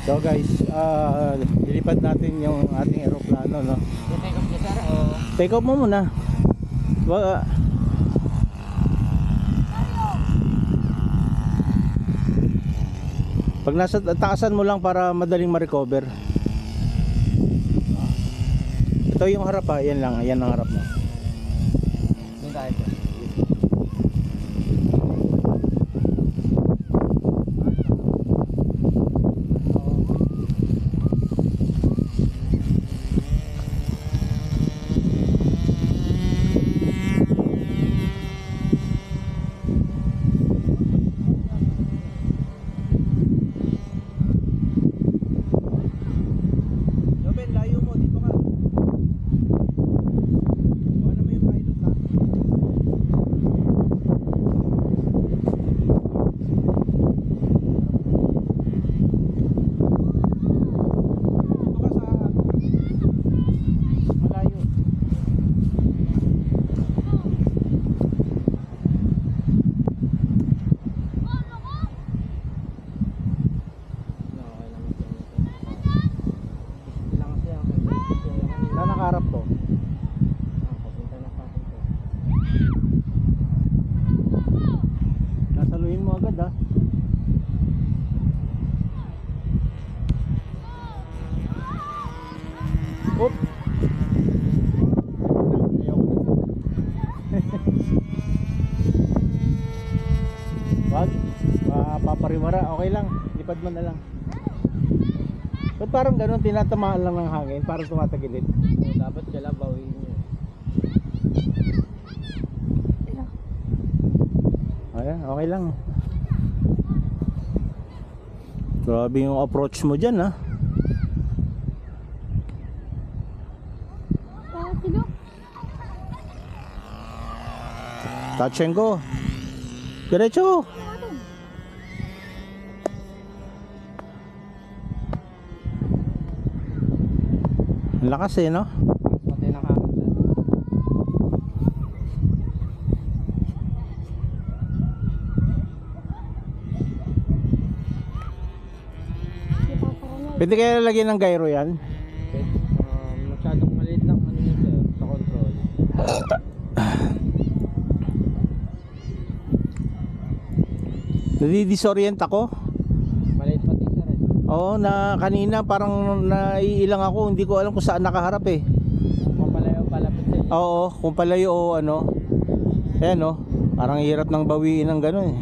So guys, lilipad natin yung ating eroplano, no? Take off ka sir o? Take off mo muna. Pag nasa taasan mo lang para madaling ma-recover. Ito yung harap ha, yan lang, yan ang harap mo. Doon tayo sir. Nakaharap to. Nasaluhin mo agad ha. Oop. Wag, papariwara, okay lang. Lipad mo na lang. Ba't parang ganun, tinatamaan lang ng hangin, parang tumatagilid. Dapat sila bawiin nyo. Ayan, okay lang. Grabe yung approach mo dyan ha. Touch and go. Diretso. Ang lakas eh, no? Pati ng hangin sir. Pwede kaya lalagyan ng gyro yan? Masyadong maliit lang ano yun sir, sa control. Nadidisorient ako. Maliit pati sir eh. Oo, na kanina parang naiilang ako, hindi ko alam kung saan nakaharap eh. Mapalayo palapit sa inyo. Oo, kung palayo o ano. Ayan no, parang hirap ng bawiin ng gano'n eh.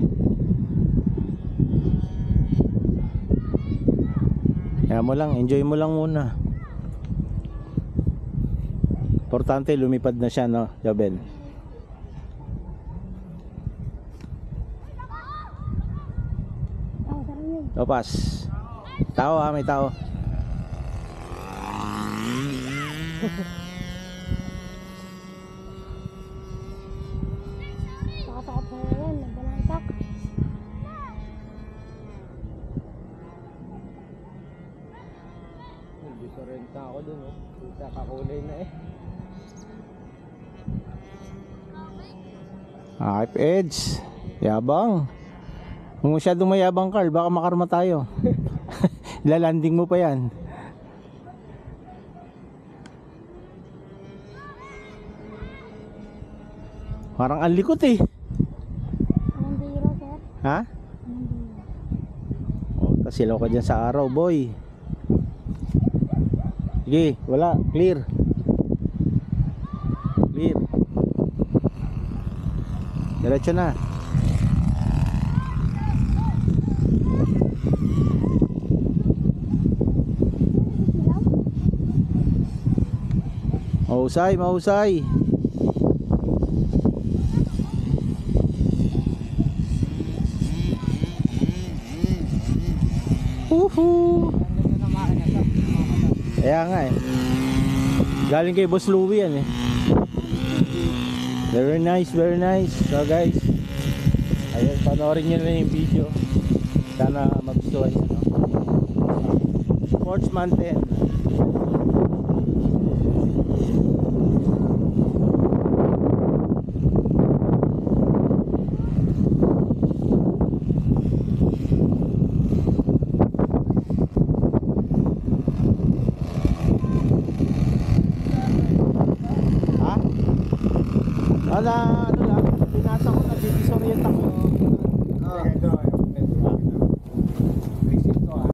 Kaya mo lang, enjoy mo lang muna. Importante lumipad na siya, no, Jobel. Opas. Tao ha, may tao. Nakatakot na yan, nagbalantak. Disorient na ako dun oh. Kita kakulay na eh. Hype Edge. Yabang. Kung masyadong mayabang, Carl, baka makarma tayo. Lalanding mo pa yan. Parang ang likot eh. Anong biro, sir? Ha? Anong biro? O, tasilaw ka dyan sa araw, boy. Sige, wala. Clear. Clear. Diretso na. Mahusay, mahusay. Woohoo! Ang ganda ng makina sir. Kaya nga eh. Galing kay Boss Louie yan eh. Very nice, very nice. So guys, ayun, panoorin nyo na yung video. Sana magustuhan nyo, no? Sportsman 10. Ano lang, binasa ko na disorient ako.